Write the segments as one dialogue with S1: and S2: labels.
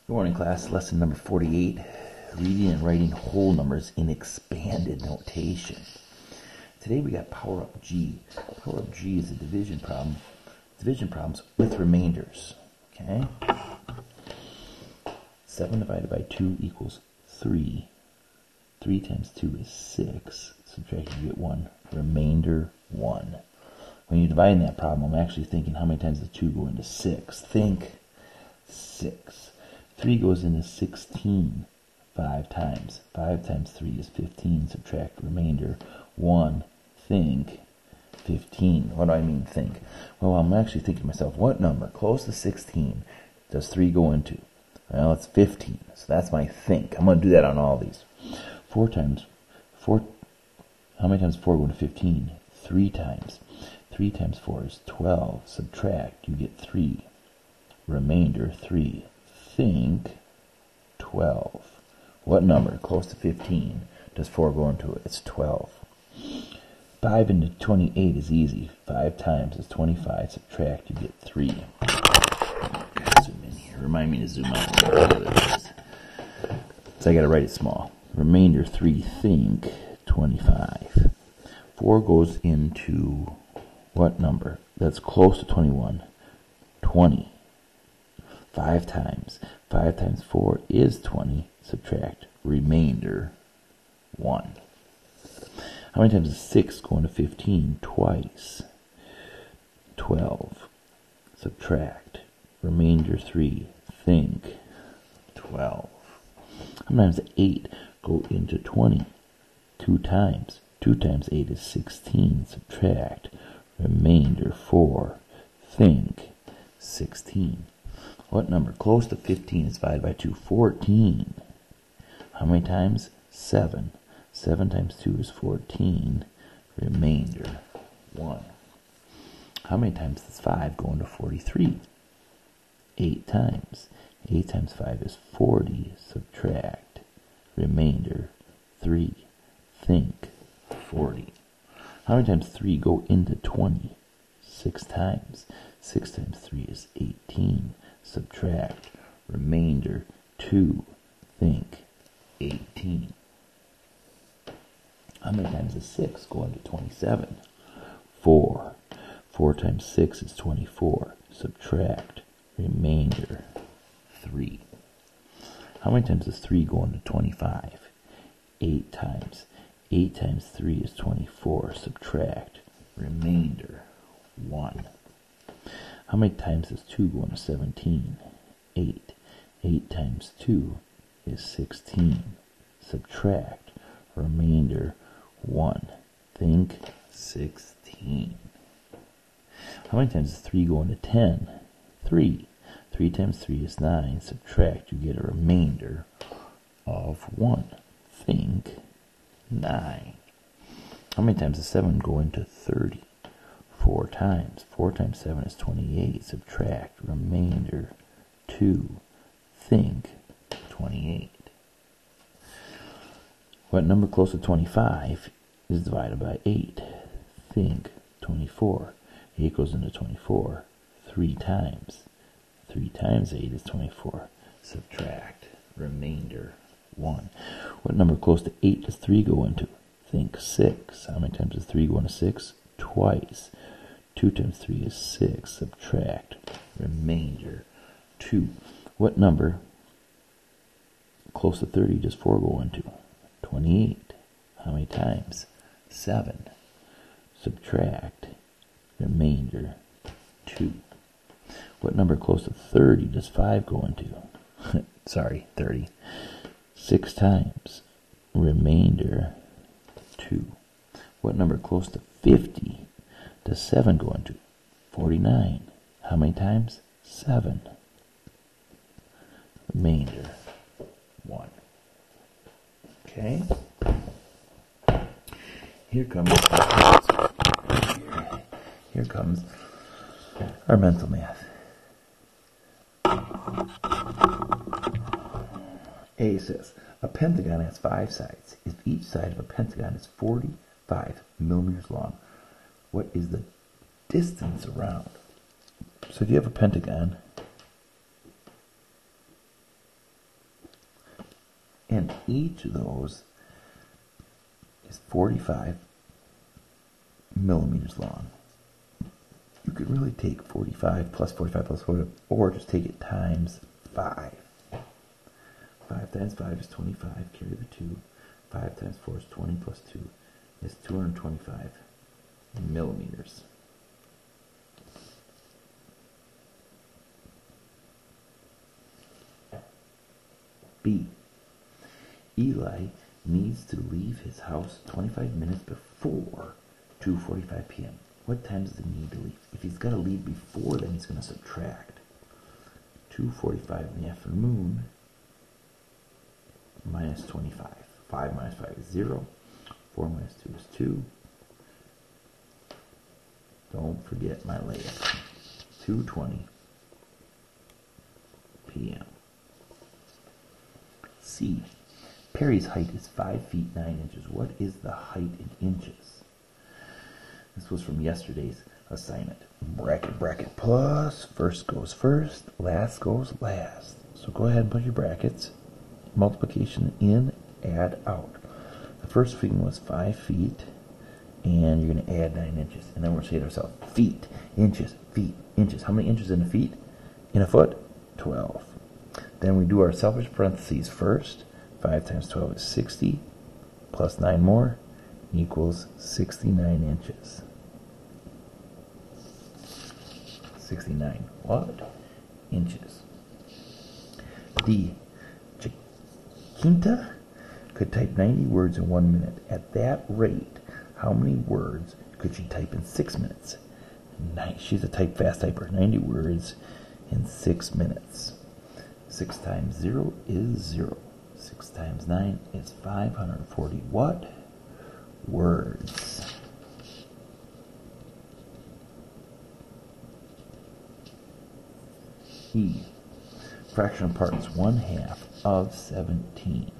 S1: Good morning, class. Lesson number 48, reading and writing whole numbers in expanded notation. Today we got power up G. Power up G is a division problem. Division problems with remainders. Okay? 7 divided by 2 equals 3. 3 times 2 is 6. Subtract, you get 1. Remainder 1. When you're dividing that problem, I'm actually thinking how many times does 2 go into 6? Think 6. 3 goes into 16 5 times. 5 times 3 is 15. Subtract remainder 1. Think 15. What do I mean think? Well, I'm actually thinking to myself, what number close to 16 does 3 go into? Well, it's 15. So that's my think. I'm going to do that on all these. 4 times 4. How many times 4 go into 15? 3 times. 3 times 4 is 12. Subtract, you get 3. Remainder 3. Think 12. What number close to 15 does 4 go into it? It's 12. 5 into 28 is easy. 5 times is 25. Subtract, you get 3. Zoom in here. Remind me to zoom out. So I got to write it small. Remainder 3. Think 25. 4 goes into what number? That's close to 21. 20. 5 times. 5 times 4 is 20. Subtract remainder 1. How many times does 6 go into 15? Twice. 12. Subtract remainder 3. Think 12. How many times does 8 go into 20? 2 times. 2 times 8 is 16. Subtract remainder 4. Think 16. What number close to 15 is divided by 2? 14. How many times? 7. 7 times 2 is 14. Remainder 1. How many times does 5 go into 43? 8 times. 8 times 5 is 40. Subtract. Remainder 3. Think 40. How many times 3 go into 20? 6 times. 6 times 3 is 18. Subtract. Remainder 2. Think 18. How many times does 6 go into 27? 4. 4 times 6 is 24. Subtract. Remainder 3. How many times does 3 go into 25? 8 times. 8 times 3 is 24. Subtract. Remainder 1. How many times does 2 go into 17? 8. 8 times 2 is 16. Subtract. Remainder 1. Think 16. How many times does 3 go into 10? 3. 3 times 3 is 9. Subtract. You get a remainder of 1. Think 9. How many times does 7 go into 30? 4 times. 4 times 7 is 28. Subtract. Remainder 2. Think 28. What number close to 25 is divided by 8? Think 24. 8 goes into 24 3 times. 3 times 8 is 24. Subtract. Remainder 1. What number close to 8 does 3 go into? Think 6. How many times does 3 go into 6? Twice. 2 times 3 is 6. Subtract. Remainder 2. What number close to 30 does 4 go into? 28. How many times? 7. Subtract. Remainder 2. What number close to 30 does 5 go into? Sorry, 30. 6 times. Remainder 2. What number close to 50 does 7 go into? 49. How many times? 7. Remainder 1. Okay. Here comes our mental math. A says, a pentagon has 5 sides. If each side of a pentagon is 45 millimeters long, what is the distance around? So if you have a pentagon, And each of those is 45 millimeters long. You could really take 45 plus 45 plus 45, or just take it times 5. 5 times 5 is 25, carry the 2. 5 times 4 is 20 plus 2 is 225 millimeters. B. Eli needs to leave his house 25 minutes before 2:45 p.m. What time does he need to leave? If he's got to leave before, then he's going to subtract 2:45 in the afternoon minus 25. 5 minus 5 is 0. 4 minus 2 is 2. Don't forget my layup. 2:20 p.m. C. Perry's height is 5 feet 9 inches. What is the height in inches? This was from yesterday's assignment. Bracket, bracket, plus. First goes first, last goes last. So go ahead and put your brackets. Multiplication in, add out. The first thing was 5 feet, and you're going to add 9 inches. And then we're saying to ourselves, feet, inches, feet, inches. How many inches in a feet? In a foot? 12. Then we do our selfish parentheses first. 5 times 12 is 60, plus 9 more equals 69 inches. 69 what? Inches. D. Chiquita could type 90 words in 1 minute. At that rate, how many words could she type in 6 minutes? She's a fast typer. 90 words in 6 minutes. 6 times 0 is 0. 6 times 9 is 540 what? Words. E. Fraction of parts 1/2 of 17.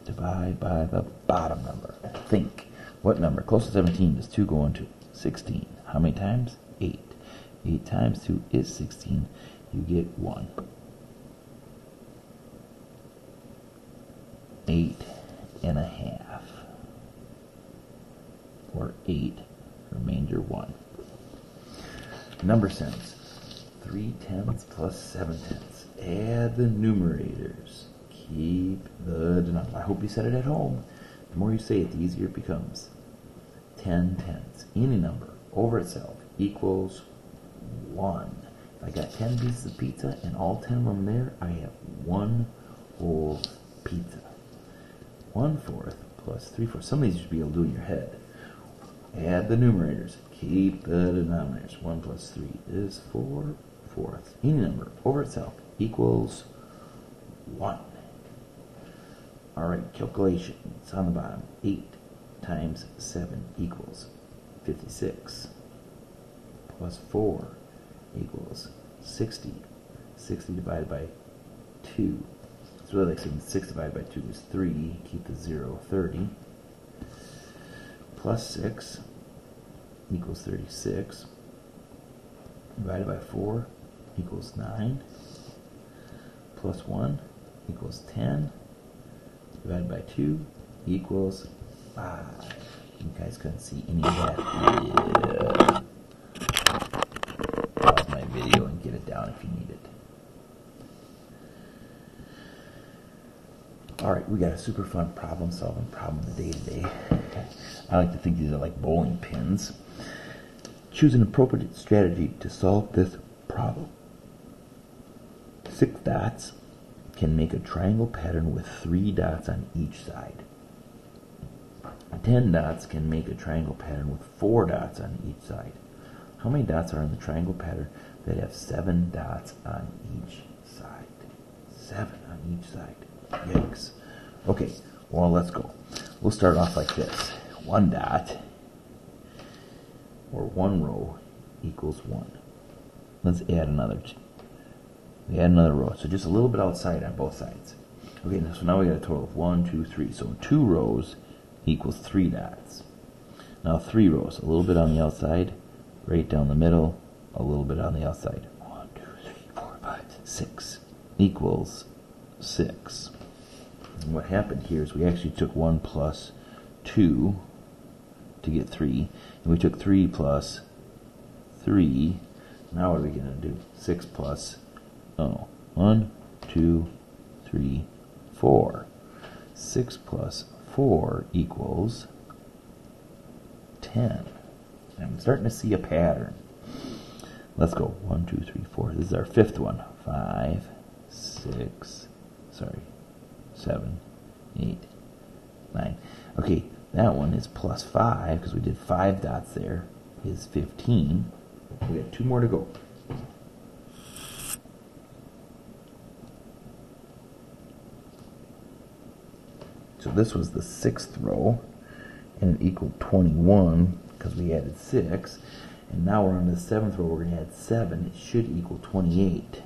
S1: Divide by the bottom number. Think. What number? Close to 17 does 2 go into? 16. How many times? 8. 8 times 2 is 16. You get 1. 8.5. Or 8, remainder 1. Number sense. 3/10 plus 7/10. Add the numerators. Keep the denominator. I hope you said it at home. The more you say it, the easier it becomes. 10/10. Any number over itself equals 1. If I got 10 pieces of pizza and all 10 of them there, I have 1 whole pizza. 1/4 plus 3/4. Some of these you should be able to do in your head. Add the numerators. Keep the denominators. 1 plus 3 is 4/4. Any number over itself equals 1. Alright, calculation. It's on the bottom. 8 times 7 equals 56. Plus 4 equals 60. 60 divided by 2. It's really like saying 6 divided by 2 is 3. Keep the 0, 30. Plus 6 equals 36. Divided by 4 equals 9. Plus 1 equals 10. Divided by 2 equals 5. You guys couldn't see any of that. Yeah. Pause my video and get it down if you need it. Alright, we got a super fun problem-solving problem in the day-to-day. I like to think these are like bowling pins. Choose an appropriate strategy to solve this problem. 6 dots can make a triangle pattern with 3 dots on each side. 10 dots can make a triangle pattern with 4 dots on each side. How many dots are in the triangle pattern that have 7 dots on each side? 7 on each side. Yikes. Okay, well, let's go. We'll start off like this. 1 dot, or 1 row, equals 1. Let's add another. We add another row. So just a little bit outside on both sides. Okay, so now we got a total of 1, 2, 3. So 2 rows equals 3 dots. Now 3 rows, a little bit on the outside, right down the middle, a little bit on the outside. 1, 2, 3, 4, 5, 6 equals 6. And what happened here is we actually took 1 plus 2 to get 3. And we took 3 plus 3. Now what are we going to do? 6 plus, 1, 2, 3, 4. 6 plus 4 equals 10. And I'm starting to see a pattern. Let's go. 1, 2, 3, 4. This is our fifth one. 5, 6, 7, 8, 9. Okay, that one is plus 5 because we did 5 dots there. Is 15. We got 2 more to go. So this was the 6th row, and it equaled 21 because we added 6. And now we're on the 7th row, we're going to add 7. It should equal 28.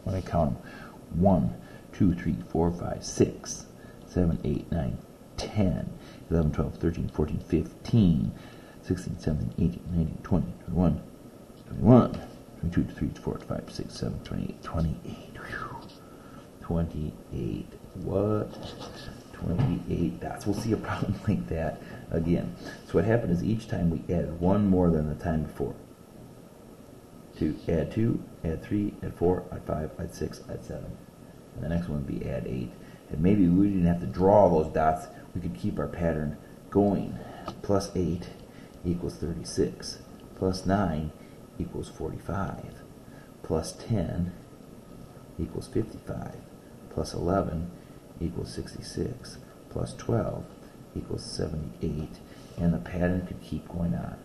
S1: When I count them, 1, 2, 3, 4, 5, 6, 7, 8, 9, 10, 11, 12, 13, 14, 15, 16, 17, 18, 19, 20, 21, 21, 22, 23, 24, 25, 26, 27, 28, 28. Whew. 28. What? 28 dots. We'll see a problem like that again. So what happened is each time we added 1 more than the time before. Add 2, add 3, add 4, add 5, add 6, add 7. And the next one would be add 8. And maybe we didn't have to draw those dots. We could keep our pattern going. Plus 8 equals 36. Plus 9 equals 45. Plus 10 equals 55. Plus 11 equals 66. Plus 12 equals 78. And the pattern could keep going on.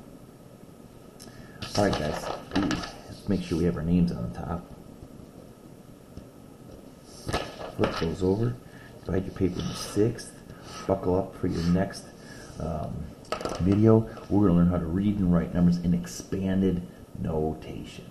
S1: Alright guys, let's make sure we have our names on the top. Flip those over. Divide your paper into 6. Buckle up for your next video. We're going to learn how to read and write numbers in expanded notation.